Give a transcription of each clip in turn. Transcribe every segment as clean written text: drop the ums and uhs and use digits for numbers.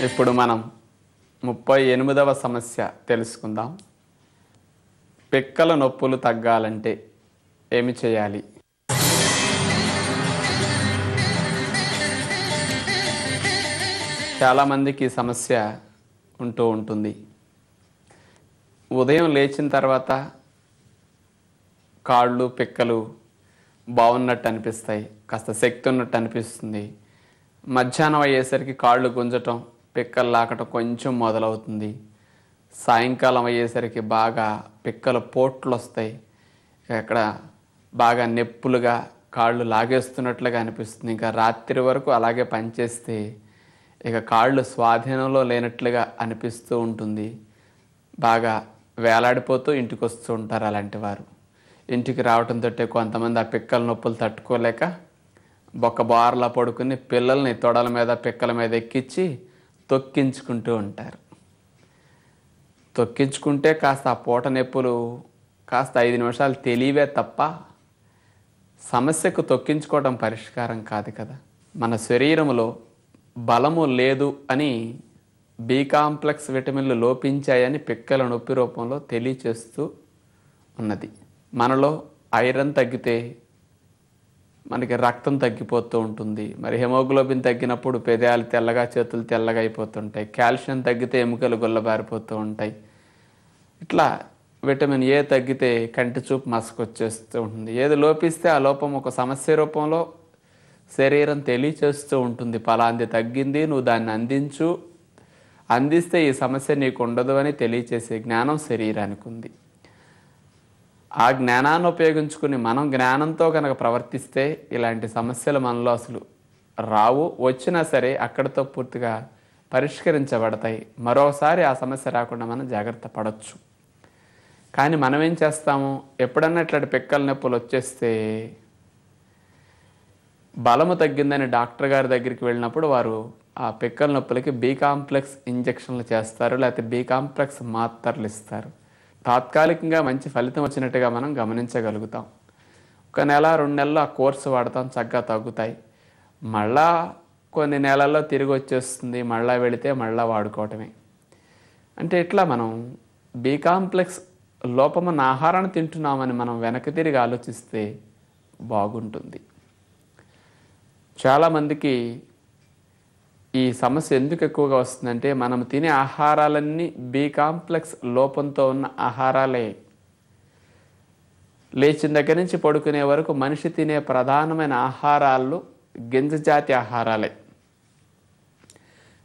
ఇప్పుడు మనం 38వ సమస్య తెలుసుకుందాం. పిక్కల నొప్పులు తగ్గాలంటే ఏమి చేయాలి? చాలామందికి ఈ సమస్య ఉంటుంది. ఉదయం లేచిన తర్వాత కాళ్ళు పిక్కలు బాగున్నట్టు అనిపిస్తాయి, కాస్త శక్తి ఉన్నట్టు అనిపిస్తుంది. మధ్యాహ్నం అయ్యేసరికి కాళ్ళు గుంజటం, పిక్కలు లాకటం కొంచెం మొదలవుతుంది. సాయంకాలం అయ్యేసరికి బాగా పిక్కల పోట్లు వస్తాయి, అక్కడ బాగా నొప్పులుగా కాళ్ళు లాగేస్తున్నట్లుగా అనిపిస్తుంది. ఇంకా రాత్రి వరకు అలాగే పనిచేస్తే ఇక కాళ్ళు స్వాధీనంలో లేనట్లుగా అనిపిస్తూ ఉంటుంది. బాగా వేలాడిపోతూ ఇంటికి వస్తూ ఉంటారు అలాంటి వారు. ఇంటికి రావడంతో కొంతమంది ఆ పిక్కల నొప్పులు తట్టుకోలేక బొక్క బార్లా పడుకుని పిల్లల్ని తొడల మీద పిక్కల మీద ఎక్కించి తొక్కించుకుంటూ ఉంటారు. తొక్కించుకుంటే కాస్త ఆ పూట నొప్పులు కాస్త 5 నిమిషాలు తెలియవే తప్ప సమస్యకు తొక్కించుకోవడం పరిష్కారం కాదు కదా. మన శరీరంలో బలము లేదు అని, బి కాంప్లెక్స్ విటమిన్లు లోపించాయని పిక్కల నొప్పి రూపంలో తెలియచేస్తూ ఉన్నది. మనలో ఐరన్ తగ్గితే మనకి రక్తం తగ్గిపోతూ ఉంటుంది. మరి హెమోగ్లోబిన్ తగ్గినప్పుడు పెదాలు తెల్లగా, చేతులు తెల్లగా అయిపోతుంటాయి. కాల్షియం తగ్గితే ఎముకలు గుల్లబారిపోతూ ఉంటాయి. ఇట్లా విటమిన్ ఏ తగ్గితే కంటి చూపు మసకొచ్చేస్తూ ఉంటుంది. ఏది లోపిస్తే ఆ లోపం ఒక సమస్య రూపంలో శరీరం తెలియచేస్తూ ఉంటుంది. ఫలాంది తగ్గింది, నువ్వు దాన్ని అందించు, అందిస్తే ఈ సమస్య నీకు ఉండదు అని తెలియచేసే జ్ఞానం శరీరానికి ఉంది. ఆ జ్ఞానాన్ని ఉపయోగించుకుని మనం జ్ఞానంతో కనుక ప్రవర్తిస్తే ఇలాంటి సమస్యలు మనలో అసలు రావు. వచ్చినా సరే అక్కడితో పూర్తిగా పరిష్కరించబడతాయి. మరోసారి ఆ సమస్య రాకుండా మనం జాగ్రత్త పడవచ్చు. కానీ మనం ఏం చేస్తాము, ఎప్పుడన్నా ఇట్లాంటి పిక్కల నొప్పులు వచ్చేస్తే బలము తగ్గిందని డాక్టర్ గారి దగ్గరికి వెళ్ళినప్పుడు వారు ఆ పిక్కల నొప్పులకి బి కాంప్లెక్స్ ఇంజెక్షన్లు చేస్తారు, లేకపోతే బి కాంప్లెక్స్ మాత్రలు ఇస్తారు. తాత్కాలికంగా మంచి ఫలితం వచ్చినట్టుగా మనం గమనించగలుగుతాం. 1 నెల 2 నెలలు ఆ కోర్సు వాడతాం, చక్కగా తగ్గుతాయి. మళ్ళా కొన్ని నెలల్లో తిరిగి వచ్చేస్తుంది, మళ్ళా వెళితే మళ్ళా వాడుకోవటమే. అంటే ఇట్లా మనం బి కాంప్లెక్స్ లోపమున్న ఆహారాన్ని తింటున్నామని మనం వెనక్కి తిరిగి ఆలోచిస్తే బాగుంటుంది. చాలామందికి ఈ సమస్య ఎందుకు ఎక్కువగా వస్తుందంటే, మనం తినే ఆహారాలన్నీ బి కాంప్లెక్స్ లోపంతో ఉన్న ఆహారాలే. లేచిన దగ్గర నుంచి పడుకునే వరకు మనిషి తినే ప్రధానమైన ఆహారాలు గింజజాతి ఆహారాలే.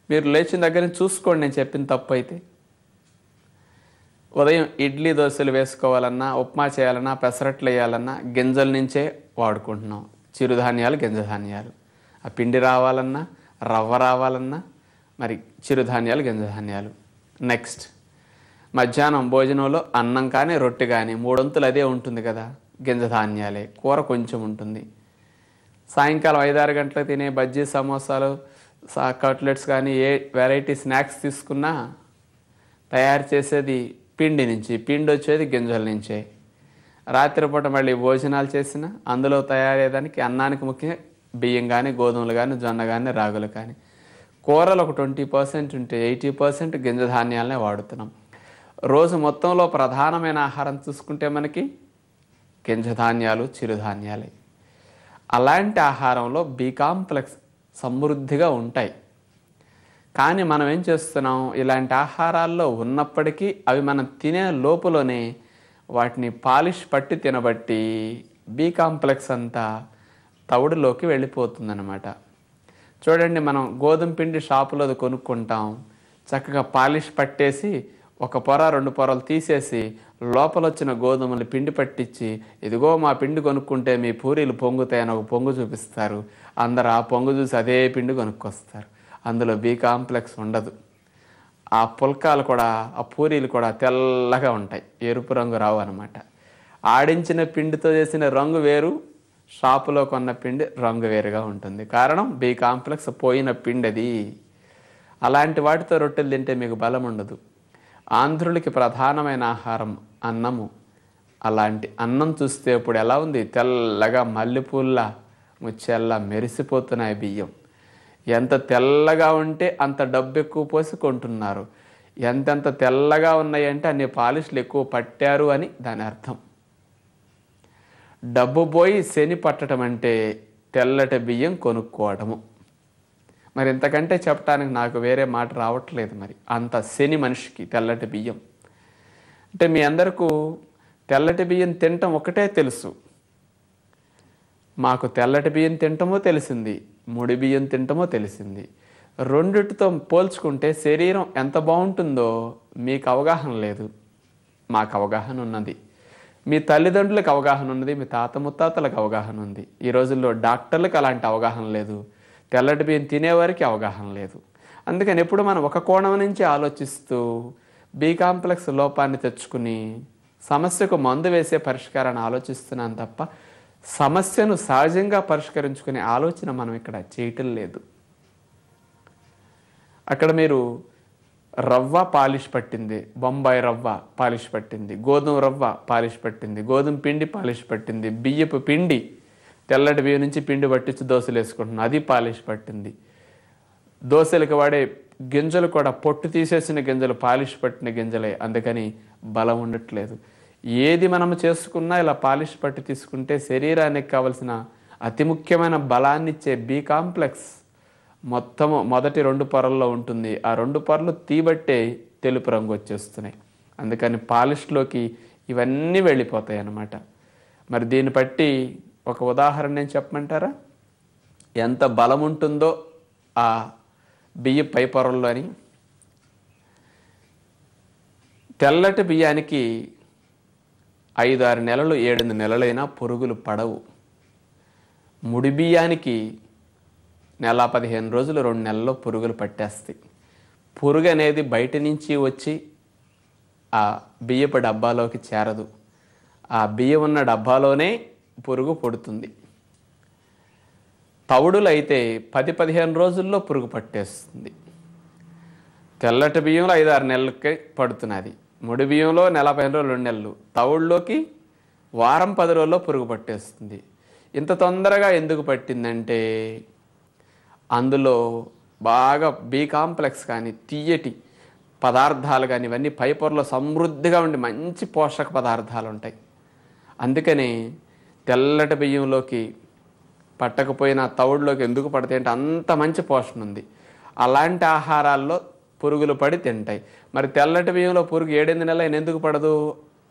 మీరు లేచిన దగ్గర నుంచి చూసుకోండి, నేను చెప్పిన తప్పు అయితే. ఉదయం ఇడ్లీ దోశలు వేసుకోవాలన్నా, ఉప్మా చేయాలన్నా, పెసరట్లు వేయాలన్నా గింజల నుంచే వాడుకుంటున్నాం. చిరుధాన్యాలు, గింజధాన్యాలు. ఆ పిండి రావాలన్నా, రవ్వ రావాలన్నా మరి చిరుధాన్యాలు, గింజధాన్యాలు. నెక్స్ట్ మధ్యాహ్నం భోజనంలో అన్నం కానీ రొట్టె కానీ 3 వంతులు అదే ఉంటుంది కదా, గింజధాన్యాలే. కూర కొంచెం ఉంటుంది. సాయంకాలం 5-6 గంటలకు తినే బజ్జీ, సమోసాలు, కట్లెట్స్ కానీ ఏ వెరైటీ స్నాక్స్ తీసుకున్నా తయారు చేసేది పిండి నుంచి, పిండి వచ్చేది గింజల నుంచే. రాత్రిపూట మళ్ళీ భోజనాలు చేసిన అందులో తయారయ్యేదానికి అన్నానికి ముఖ్యంగా బియ్యం కానీ, గోధుమలు కానీ, జొన్న కానీ, రాగులు కానీ. కూరలు ఒక 20% ఉంటే 80% గింజధాన్యాలనే వాడుతున్నాం. రోజు మొత్తంలో ప్రధానమైన ఆహారం చూసుకుంటే మనకి గింజధాన్యాలు, చిరుధాన్యాలే. అలాంటి ఆహారంలో బి కాంప్లెక్స్ సమృద్ధిగా ఉంటాయి. కానీ మనం ఏం చేస్తున్నాం, ఇలాంటి ఆహారాల్లో ఉన్నప్పటికీ అవి మనం తినే లోపులోనే వాటిని పాలిష్ పట్టి తినబట్టి బి కాంప్లెక్స్ అంతా తవుడులోకి వెళ్ళిపోతుందన్నమాట. చూడండి, మనం గోధుమ పిండి షాపులో కొనుక్కుంటాం. చక్కగా పాలిష్ పట్టేసి 1 పొర 2 పొరలు తీసేసి లోపల వచ్చిన గోధుమలు పిండి పట్టించి, ఇదిగో మా పిండి కొనుక్కుంటే మీ పూరీలు పొంగుతాయని ఒక పొంగు చూపిస్తారు. అందరు ఆ పొంగు చూసి అదే పిండి కొనుక్కొస్తారు. అందులో బి కాంప్లెక్స్ ఉండదు. ఆ పుల్కాలు కూడా, ఆ పూరీలు కూడా తెల్లగా ఉంటాయి, ఎరుపు రంగు రావు అనమాట. ఆడించిన పిండితో చేసిన రంగు వేరు, షాపులో కొన్న పిండి రంగు వేరుగా ఉంటుంది. కారణం బి కాంప్లెక్స్ పోయిన పిండి అది. అలాంటి వాటితో రొట్టెలు తింటే మీకు బలం ఉండదు. ఆంధ్రులకి ప్రధానమైన ఆహారం అన్నము. అలాంటి అన్నం చూస్తే ఇప్పుడు ఎలా ఉంది, తెల్లగా మల్లెపూల్లా ముచ్చెల్లా మెరిసిపోతున్నాయి బియ్యం. ఎంత తెల్లగా ఉంటే అంత డబ్బు ఎక్కువ పోసి కొంటున్నారు. ఎంతెంత తెల్లగా ఉన్నాయంటే అన్ని పాలిష్లు ఎక్కువ పట్టారు అని దాని అర్థం. డబ్బు పోయి శని పట్టడం అంటే తెల్లటి బియ్యం కొనుక్కోవడము. మరి ఇంతకంటే చెప్పడానికి నాకు వేరే మాట రావట్లేదు. మరి అంత శని మనిషికి తెల్లటి బియ్యం అంటే. మీ అందరికీ తెల్లటి బియ్యం తినటం ఒకటే తెలుసు. మాకు తెల్లటి బియ్యం తినటమో తెలిసింది, ముడి బియ్యం తినటమో తెలిసింది. రెండిటితో పోల్చుకుంటే శరీరం ఎంత బాగుంటుందో మీకు అవగాహన లేదు, మాకు అవగాహన ఉన్నది. మీ తల్లిదండ్రులకు అవగాహన ఉన్నది, మీ తాత ముత్తాతలకు అవగాహన ఉంది. ఈ రోజుల్లో డాక్టర్లకు అలాంటి అవగాహన లేదు, తెల్లటి బియ్యం తినేవారికి అవగాహన లేదు. అందుకని ఎప్పుడు మనం ఒక కోణం నుంచి ఆలోచిస్తూ బి కాంప్లెక్స్ లోపాన్ని తెచ్చుకుని సమస్యకు మందు వేసే పరిష్కారాన్ని ఆలోచిస్తున్నాం తప్ప సమస్యను సహజంగా పరిష్కరించుకునే ఆలోచన మనం ఇక్కడ చేయటం లేదు. అక్కడ మీరు రవ్వ పాలిష్ పట్టింది, బొంబాయి రవ్వ పాలిష్ పట్టింది, గోధుమ రవ్వ పాలిష్ పట్టింది, గోధుమ పిండి పాలిష్ పట్టింది, బియ్యపు పిండి తెల్లటి బియ్యం నుంచి పిండి పట్టించి దోశలు వేసుకుంటున్నాం, అది పాలిష్ పట్టింది. దోశలకు వాడే గింజలు కూడా పొట్టు తీసేసిన గింజలు, పాలిష్ పట్టిన గింజలే. అందుకని బలం ఉండట్లేదు. ఏది మనం చేసుకున్నా ఇలా పాలిష్ పట్టి తీసుకుంటే శరీరానికి కావలసిన అతి ముఖ్యమైన బలాన్ని ఇచ్చే బి కాంప్లెక్స్ మొత్తము మొదటి 2 పొరల్లో ఉంటుంది. ఆ 2 పొరలు తీబట్టే తెలుపు రంగు వచ్చేస్తున్నాయి. అందుకని పాలిష్లోకి ఇవన్నీ వెళ్ళిపోతాయి అన్నమాట. మరి దీన్ని బట్టి ఒక ఉదాహరణ నేను చెప్పమంటారా? ఎంత బలం ఉంటుందో ఆ బియ్య పై పొరల్లో అని. తెల్లటి బియ్యానికి 5-6 నెలలు 7 నెలలైనా పురుగులు పడవు. ముడి బియ్యానికి నెల 15 రోజులు 2 నెలల్లో పురుగులు పట్టేస్తాయి. పురుగు అనేది బయట నుంచి వచ్చి ఆ బియ్యపు డబ్బాలోకి చేరదు, ఆ బియ్యం ఉన్న డబ్బాలోనే పురుగు పుడుతుంది. తవుడులు అయితే 10-15 రోజుల్లో పురుగు పట్టేస్తుంది. తెల్లటి బియ్యంలో 5-6 నెలలకి పడుతున్నది, ముడి బియ్యంలో నెల 15 రోజులు 2 నెలలు, తవుడులోకి వారం 10 రోజుల్లో పురుగు పట్టేస్తుంది. ఇంత తొందరగా ఎందుకు పట్టిందంటే అందులో బాగా బి కాంప్లెక్స్ కానీ తీయటి పదార్థాలు కానీ ఇవన్నీ పై పొరలో సమృద్ధిగా ఉండి మంచి పోషక పదార్థాలు ఉంటాయి. అందుకని తెల్లటి బియ్యంలోకి పట్టకపోయినా తవుడులోకి ఎందుకు పడతాయి అంటే అంత మంచి పోషణ ఉంది. అలాంటి ఆహారాల్లో పురుగులు పడి తింటాయి. మరి తెల్లటి బియ్యంలో పురుగు 7-8 నెలలు అయినా ఎందుకు పడదు?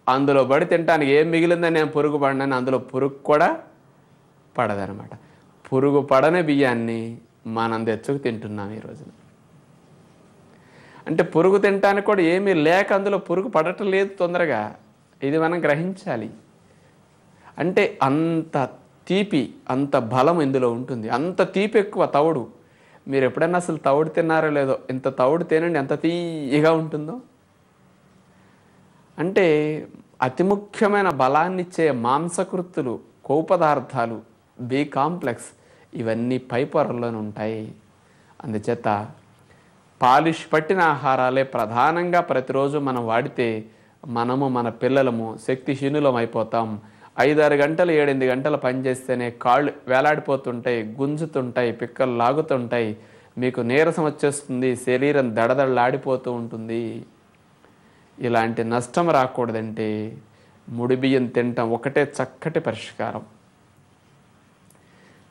అందులో పడి తింటానికి ఏం మిగిలిందని నేను పురుగు పడినాను, అందులో పురుగు కూడా పడదనమాట. పురుగు పడని బియ్యాన్ని మనం తెచ్చుకు తింటున్నాం ఈ రోజున. అంటే పురుగు తినటానికి కూడా ఏమీ లేక అందులో పురుగు పడటం లేదు తొందరగా. ఇది మనం గ్రహించాలి. అంటే అంత తీపి, అంత బలం ఇందులో ఉంటుంది. అంత తీపి ఎక్కువ తవుడు. మీరు ఎప్పుడైనా అసలు తవుడు తిన్నారో లేదో, ఇంత తవుడు తినండి ఎంత తీయగా ఉంటుందో. అంటే అతి ముఖ్యమైన బలాన్ని ఇచ్చే మాంసకృత్తులు, కొవ్వు పదార్థాలు, బి కాంప్లెక్స్ ఇవన్నీ పై పొరల్లోనే ఉంటాయి. అందుచేత పాలిష్ పట్టిన ఆహారాలే ప్రధానంగా ప్రతిరోజు మనం వాడితే మనము మన పిల్లలము శక్తిహీనులం అయిపోతాం. 5-6 గంటలు 7-8 గంటలు పనిచేస్తేనే కాళ్ళు వేలాడిపోతుంటాయి, గుంజుతుంటాయి, పిక్కలు లాగుతుంటాయి, మీకు నీరసం వచ్చేస్తుంది, శరీరం దడదడలాడిపోతూ ఉంటుంది. ఇలాంటి నష్టం రాకూడదంటే ముడి బియ్యం తినటం ఒకటే చక్కటి పరిష్కారం.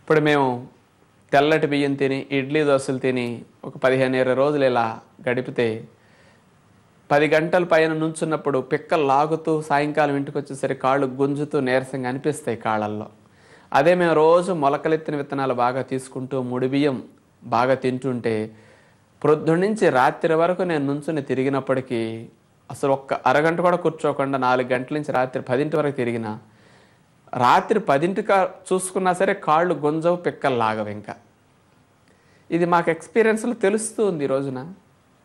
ఇప్పుడు మేము తెల్లటి బియ్యం తిని ఇడ్లీ దోశలు తిని ఒక 15-20 రోజులు ఇలా గడిపితే 10 గంటల పైన నుంచున్నప్పుడు పిక్కలు లాగుతూ సాయంకాలం ఇంటికి వచ్చేసరికి కాళ్ళు గుంజుతూ నీరసంగా అనిపిస్తాయి కాళ్ళల్లో. అదే మేము రోజు మొలకలెత్తిన విత్తనాలు బాగా తీసుకుంటూ ముడి బియ్యం బాగా తింటుంటే ప్రొద్దున నుంచి రాత్రి వరకు నేను నుంచుని తిరిగినప్పటికీ అసలు ఒక్క అరగంట కూడా కూర్చోకుండా 4 గంటల నుంచి రాత్రి 10 వరకు తిరిగినా రాత్రి 10 చూసుకున్నా సరే కాళ్ళు గుంజవు, పిక్కలు లాగవు. ఇంకా ఇది మాకు ఎక్స్పీరియన్స్లో తెలుస్తూ ఉంది ఈ రోజున.